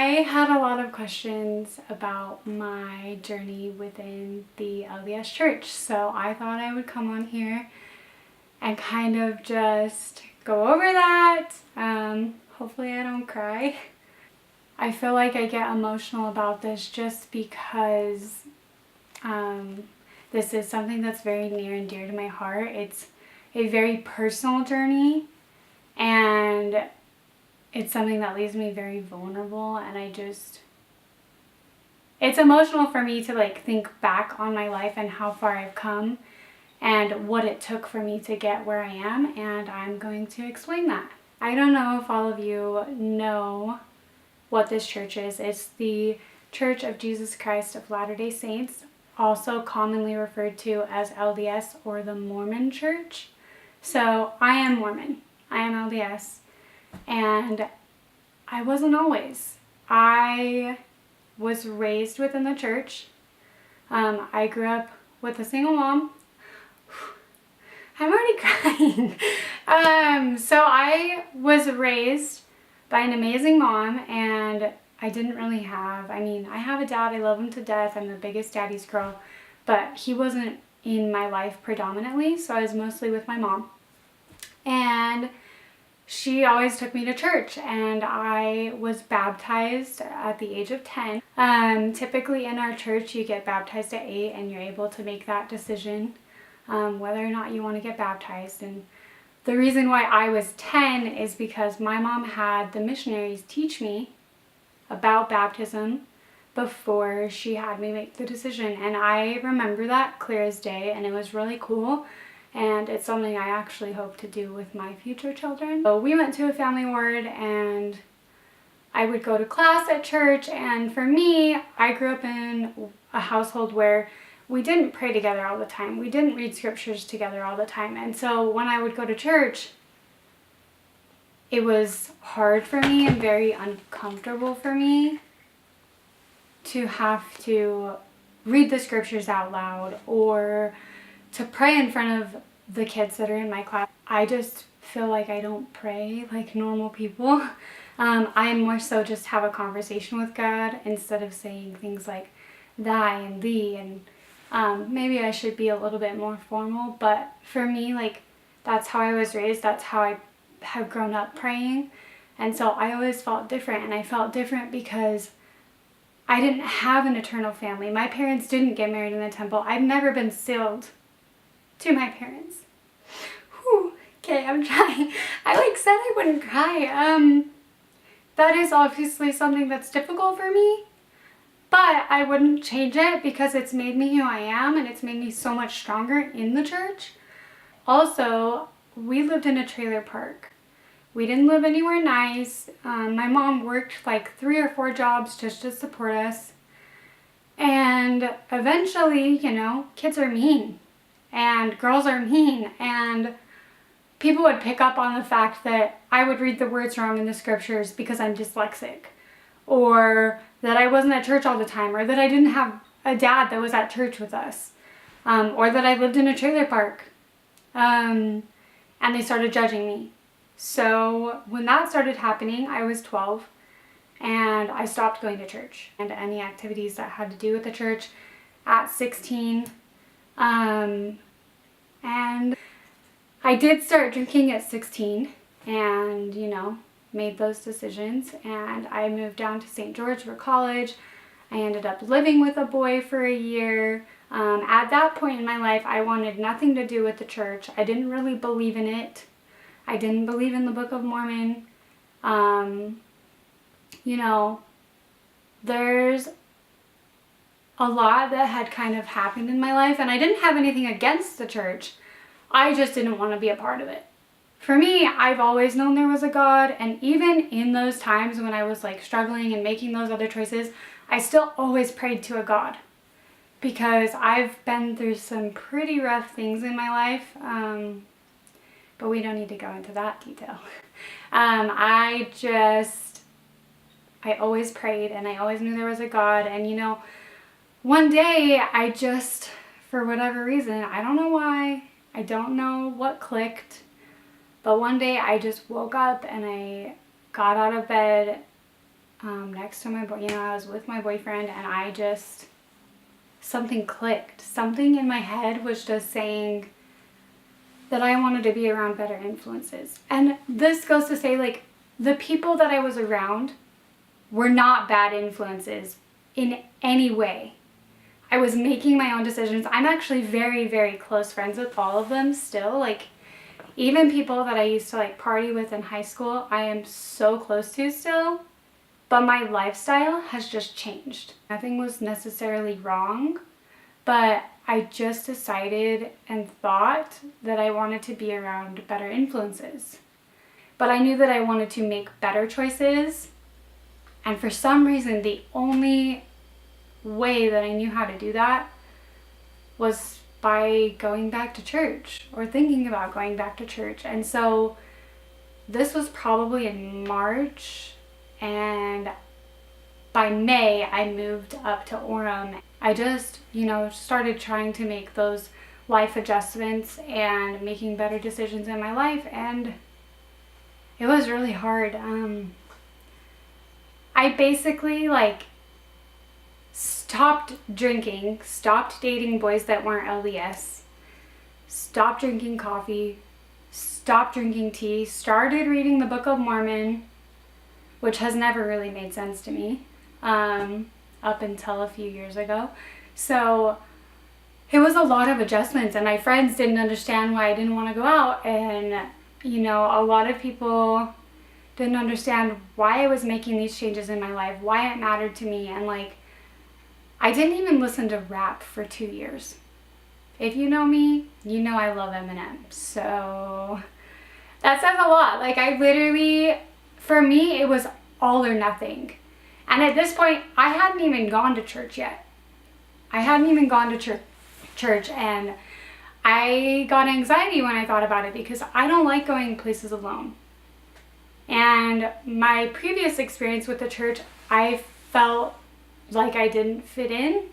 I had a lot of questions about my journey within the LDS church, so I thought I would come on here and kind of just go over that. Hopefully I don't cry. I feel like I get emotional about this just because this is something that's very near and dear to my heart. It's a very personal journey, and it's something that leaves me very vulnerable, and it's emotional for me to think back on my life and how far I've come and what it took for me to get where I am, and I'm going to explain that. I don't know if all of you know what this church is. It's the Church of Jesus Christ of Latter-day Saints, also commonly referred to as LDS or the Mormon Church. So I am Mormon, I am LDS, and I wasn't always. I was raised within the church. I grew up with a single mom. I'm already crying. So I was raised by an amazing mom, and I didn't really have, I have a dad, I love him to death, I'm the biggest daddy's girl, but he wasn't in my life predominantly, so I was mostly with my mom. And she always took me to church, and I was baptized at the age of 10. Typically in our church you get baptized at 8, and you're able to make that decision whether or not you want to get baptized. And the reason why I was 10 is because my mom had the missionaries teach me about baptism before she had me make the decision, and I remember that clear as day, and it was really cool, and it's something I actually hope to do with my future children. So we went to a family ward, and I would go to class at church, and for me, I grew up in a household where we didn't pray together all the time. We didn't read scriptures together all the time, and so when I would go to church, it was hard for me and very uncomfortable for me to have to read the scriptures out loud or to pray in front of the kids that are in my class. I just feel like I don't pray like normal people. I more so just have a conversation with God instead of saying things like thy and thee, and maybe I should be a little bit more formal, but for me, that's how I was raised, that's how I have grown up praying, and so I always felt different, and I felt different because I didn't have an eternal family. My parents didn't get married in the temple. I've never been sealed to my parents. Whew. Okay, I'm trying. I said I wouldn't cry. That is obviously something that's difficult for me, but I wouldn't change it because it's made me who I am, and it's made me so much stronger in the church. Also, we lived in a trailer park. We didn't live anywhere nice. My mom worked 3 or 4 jobs just to support us. And eventually, kids are mean and girls are mean, and people would pick up on the fact that I would read the words wrong in the scriptures because I'm dyslexic, or that I wasn't at church all the time, or that I didn't have a dad that was at church with us, or that I lived in a trailer park. And they started judging me. So when that started happening, I was 12, and I stopped going to church and any activities that had to do with the church at 16. And I did start drinking at 16 and, made those decisions, and I moved down to St. George for college. I ended up living with a boy for a year. At that point in my life, I wanted nothing to do with the church. I didn't really believe in it. I didn't believe in the Book of Mormon. There's a lot that had kind of happened in my life, and I didn't have anything against the church. I just didn't want to be a part of it. For me, I've always known there was a God, and even in those times when I was struggling and making those other choices, I still always prayed to a God, because I've been through some pretty rough things in my life, but we don't need to go into that detail. I always prayed, and I always knew there was a God, and one day I just, for whatever reason, I don't know why, I don't know what clicked, but one day I just woke up and I got out of bed next to my I was with my boyfriend, and something clicked. Something in my head was just saying that I wanted to be around better influences. And this goes to say, like, the people that I was around were not bad influences in any way. I was making my own decisions. I'm actually very, very close friends with all of them still. Like, even people that I used to like party with in high school, I am so close to still. But my lifestyle has just changed. Nothing was necessarily wrong, but I just decided and thought that I wanted to be around better influences. But I knew that I wanted to make better choices. And for some reason, the only way that I knew how to do that was by going back to church or thinking about going back to church. And so this was probably in March, and by May I moved up to Orem. I just, started trying to make those life adjustments and making better decisions in my life, and it was really hard. I basically stopped drinking, stopped dating boys that weren't LDS, stopped drinking coffee, stopped drinking tea, started reading the Book of Mormon, which has never really made sense to me up until a few years ago. So it was a lot of adjustments, and my friends didn't understand why I didn't want to go out, and a lot of people didn't understand why I was making these changes in my life, why it mattered to me, and I didn't even listen to rap for 2 years. If you know me, you know I love Eminem. So that says a lot. I literally, for me, it was all or nothing. And at this point, I hadn't even gone to church yet. I hadn't even gone to church, and I got anxiety when I thought about it because I don't like going places alone. And my previous experience with the church, I felt like I didn't fit in.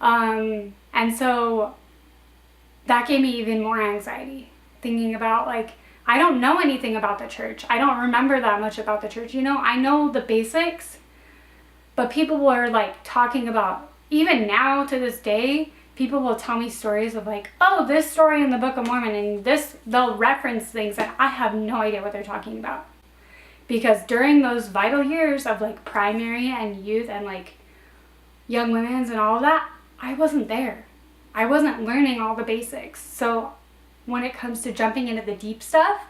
And so that gave me even more anxiety, thinking about I don't know anything about the church. I don't remember that much about the church. I know the basics, but people were talking about, even now to this day, people will tell me stories of oh, this story in the Book of Mormon, and they'll reference things that I have no idea what they're talking about. Because during those vital years of primary and youth and young women's and all of that, I wasn't there. I wasn't learning all the basics. So when it comes to jumping into the deep stuff,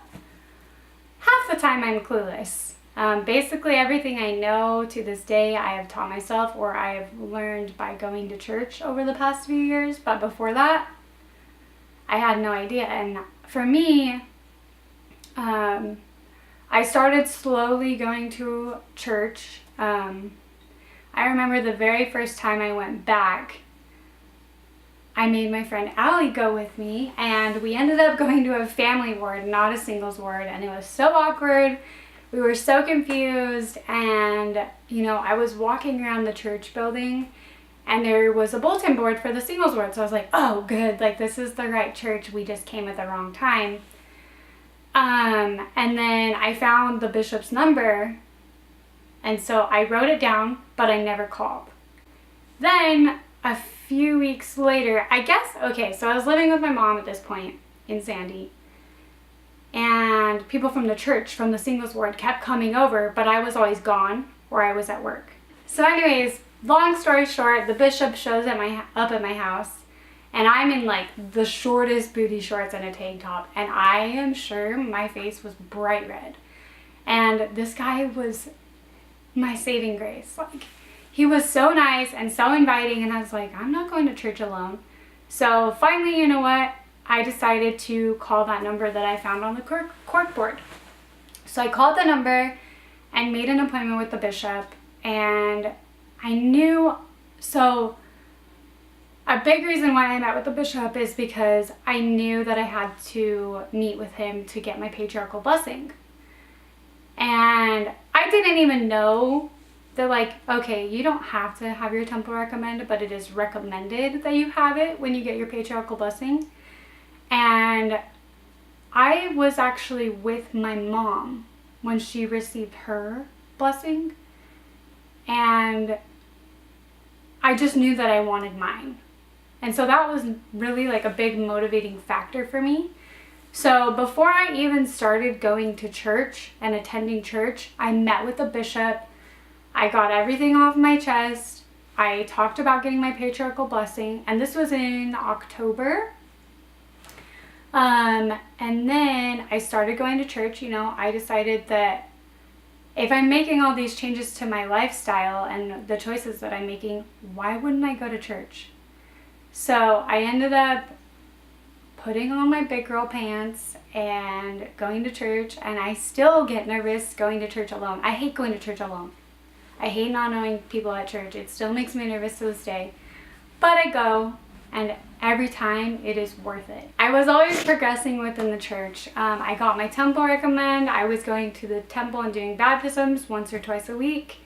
half the time I'm clueless. Basically everything I know to this day I have taught myself, or I have learned by going to church over the past few years. But before that, I had no idea. And for me, I started slowly going to church. I remember the very first time I went back, I made my friend Allie go with me, and we ended up going to a family ward, not a singles ward, and it was so awkward. We were so confused, and I was walking around the church building, and there was a bulletin board for the singles ward, so I was like, oh good, this is the right church, we just came at the wrong time. And then I found the bishop's number, and so I wrote it down, but I never called. Then a few weeks later, so I was living with my mom at this point in Sandy, and people from the church, from the singles ward, kept coming over, but I was always gone or I was at work. So anyways, long story short, the bishop shows up at my house, and I'm in the shortest booty shorts and a tank top, and I am sure my face was bright red. And this guy was my saving grace. He was so nice and so inviting, and I was like, I'm not going to church alone. So finally, you know what? I decided to call that number that I found on the cork board. So I called the number and made an appointment with the bishop, and I knew, so a big reason why I met with the bishop is because I knew that I had to meet with him to get my patriarchal blessing. And I didn't even know that okay, you don't have to have your temple recommended, but it is recommended that you have it when you get your patriarchal blessing. And I was actually with my mom when she received her blessing. and I just knew that I wanted mine. And so that was really like a big motivating factor for me. So before I even started going to church and attending church, I met with the bishop. I got everything off my chest. I talked about getting my patriarchal blessing, and this was in October. And then I started going to church. I decided that if I'm making all these changes to my lifestyle and the choices that I'm making, why wouldn't I go to church? So I ended up putting on my big girl pants and going to church, and I still get nervous going to church alone. I hate going to church alone. I hate not knowing people at church. It still makes me nervous to this day. But I go, and every time it is worth it. I was always progressing within the church. I got my temple recommend. I was going to the temple and doing baptisms once or twice a week.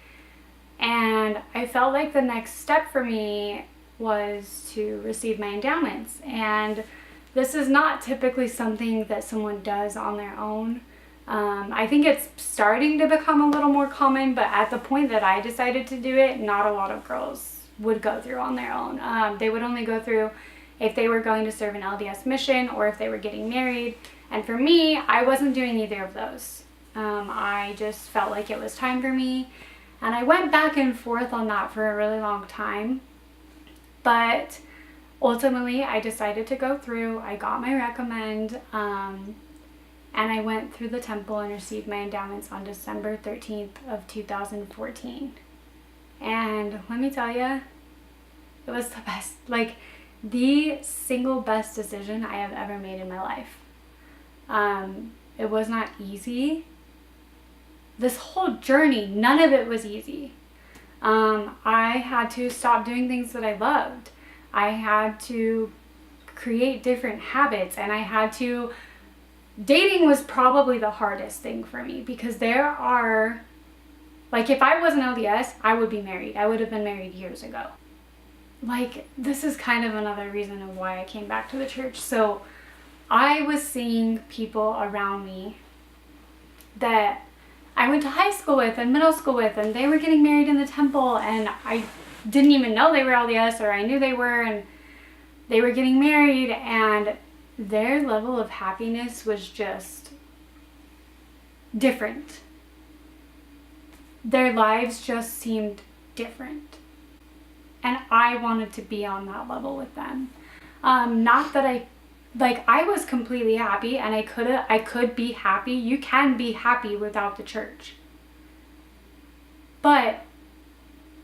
And I felt like the next step for me was to receive my endowments. And this is not typically something that someone does on their own. I think it's starting to become a little more common, but at the point that I decided to do it, not a lot of girls would go through on their own. They would only go through if they were going to serve an LDS mission or if they were getting married. And for me, I wasn't doing either of those. I just felt like it was time for me. And I went back and forth on that for a really long time. But ultimately, I decided to go through. I got my recommend, and I went through the temple and received my endowments on December 13th of 2014. And let me tell you, it was the best, like the single best decision I have ever made in my life. It was not easy. This whole journey, none of it was easy. I had to stop doing things that I loved. I had to create different habits, and dating was probably the hardest thing for me, because there are, like, if I wasn't LDS, I would be married. I would have been married years ago. Like, this is kind of another reason of why I came back to the church. So I was seeing people around me that I went to high school with and middle school with, and they were getting married in the temple, and I didn't even know they were LDS, or I knew they were, and they were getting married, and their level of happiness was just different. Their lives just seemed different. And I wanted to be on that level with them. Not that I was completely happy, and I could be happy. You can be happy without the church. But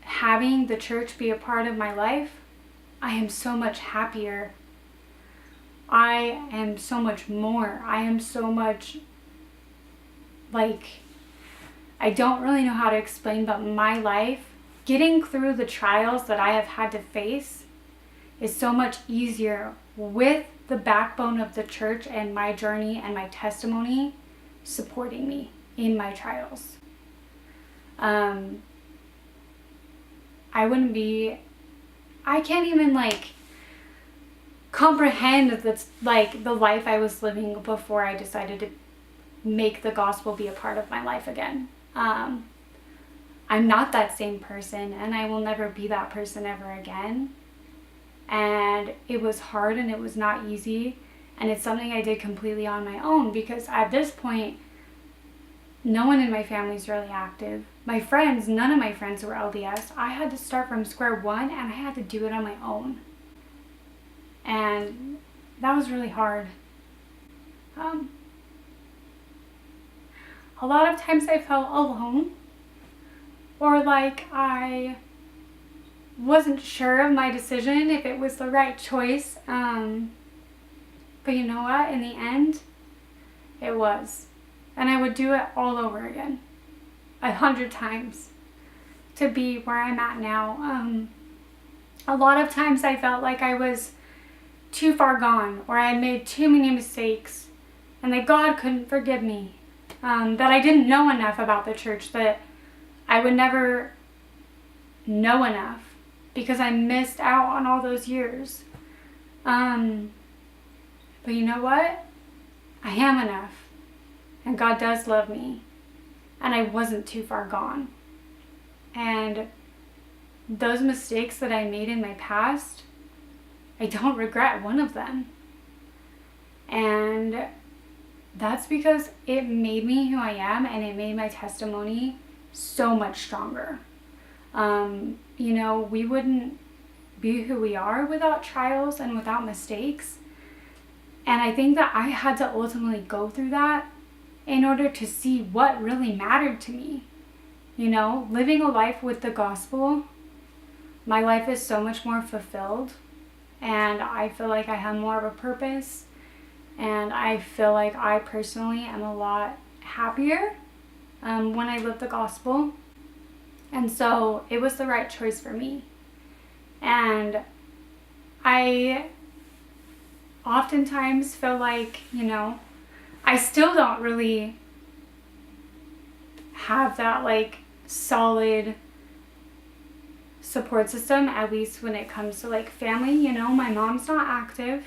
having the church be a part of my life, I am so much happier. I am so much more. I am so much, like, I don't really know how to explain, but my life, getting through the trials that I have had to face, is so much easier with the backbone of the church and my journey and my testimony supporting me in my trials. I can't even comprehend that's like the life I was living before I decided to make the gospel be a part of my life again. I'm not that same person, and I will never be that person ever again. And it was hard, and it was not easy, and it's something I did completely on my own, because at this point, no one in my family is really active. My friends, none of my friends were LDS. I had to start from square one, and I had to do it on my own. And that was really hard. A lot of times I felt alone, or like I wasn't sure of my decision, if it was the right choice. But you know what? In the end, it was. And I would do it all over again, 100 times, to be where I'm at now. A lot of times I felt like I was too far gone, or I had made too many mistakes, and that God couldn't forgive me. That I didn't know enough about the church, that I would never know enough, because I missed out on all those years. But you know what? I am enough. And God does love me. And I wasn't too far gone. And those mistakes that I made in my past, I don't regret one of them. And that's because it made me who I am, and it made my testimony so much stronger. We wouldn't be who we are without trials and without mistakes. And I think that I had to ultimately go through that in order to see what really mattered to me. Living a life with the gospel, my life is so much more fulfilled, and I feel like I have more of a purpose, and I feel like I personally am a lot happier when I live the gospel. And so it was the right choice for me. And I oftentimes feel like, I still don't really have that like solid support system, at least when it comes to like family. My mom's not active.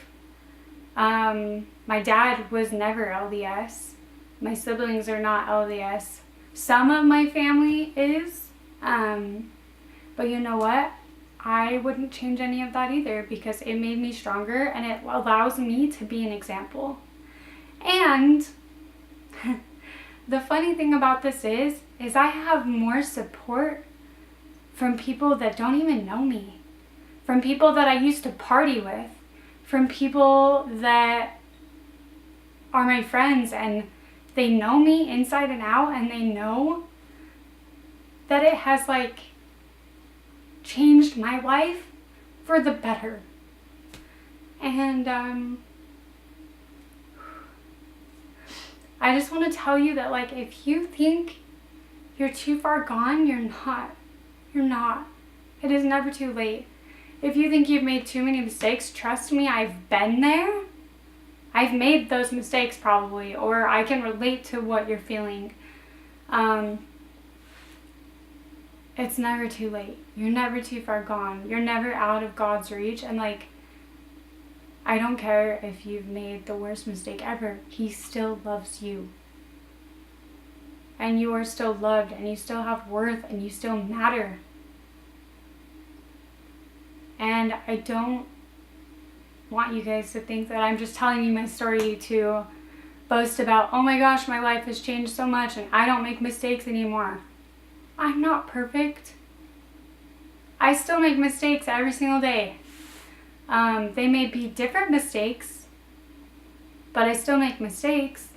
My dad was never LDS. My siblings are not LDS. Some of my family is. But you know what? I wouldn't change any of that either, because it made me stronger and it allows me to be an example. And the funny thing about this is I have more support from people that don't even know me, from people that I used to party with, from people that are my friends and they know me inside and out, and they know that it has like changed my life for the better. And I just want to tell you that, like, if you think you're too far gone, you're not. You're not. It is never too late. If you think you've made too many mistakes, trust me, I've been there. I've made those mistakes probably, or I can relate to what you're feeling. It's never too late. You're never too far gone. You're never out of God's reach. And like, I don't care if you've made the worst mistake ever. He still loves you. And you are still loved, and you still have worth, and you still matter. And I don't want you guys to think that I'm just telling you my story to boast about, oh my gosh, my life has changed so much and I don't make mistakes anymore. I'm not perfect. I still make mistakes every single day. They may be different mistakes, but I still make mistakes.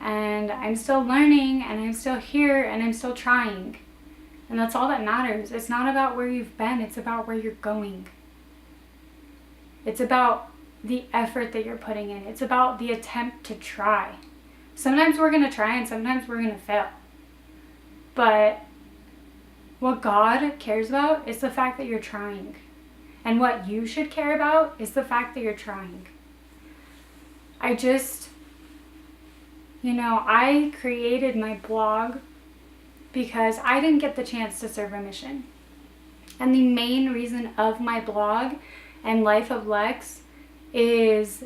And I'm still learning, and I'm still here, and I'm still trying. And that's all that matters. It's not about where you've been, it's about where you're going. It's about the effort that you're putting in. It's about the attempt to try. Sometimes we're going to try, and sometimes we're going to fail. But what God cares about is the fact that you're trying. And what you should care about is the fact that you're trying. I created my blog because I didn't get the chance to serve a mission. And the main reason of my blog and Life of Lex is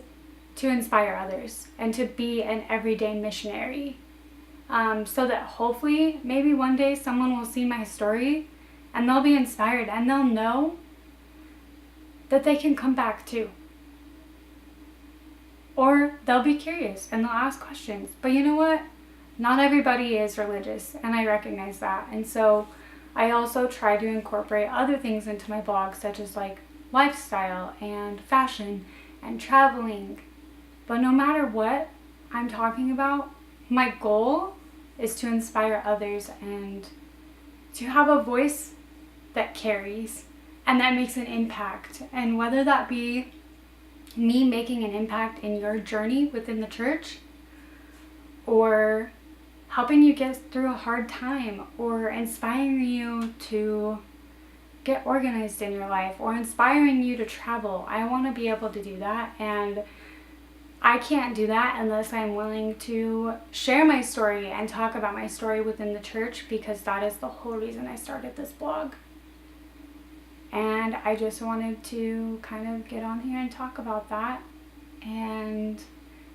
to inspire others and to be an everyday missionary. So that hopefully, maybe one day someone will see my story and they'll be inspired and they'll know that they can come back too. Or they'll be curious and they'll ask questions. But you know what? Not everybody is religious, and I recognize that. And so I also try to incorporate other things into my blog, such as like lifestyle and fashion and traveling. But no matter what I'm talking about, my goal is to inspire others and to have a voice that carries and that makes an impact. And whether that be me making an impact in your journey within the church, or helping you get through a hard time, or inspiring you to get organized in your life, or inspiring you to travel, I want to be able to do that. And I can't do that unless I'm willing to share my story and talk about my story within the church, because that is the whole reason I started this blog. And I just wanted to kind of get on here and talk about that and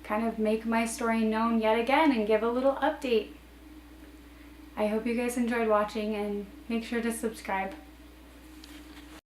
kind of make my story known yet again and give a little update. I hope you guys enjoyed watching, and make sure to subscribe.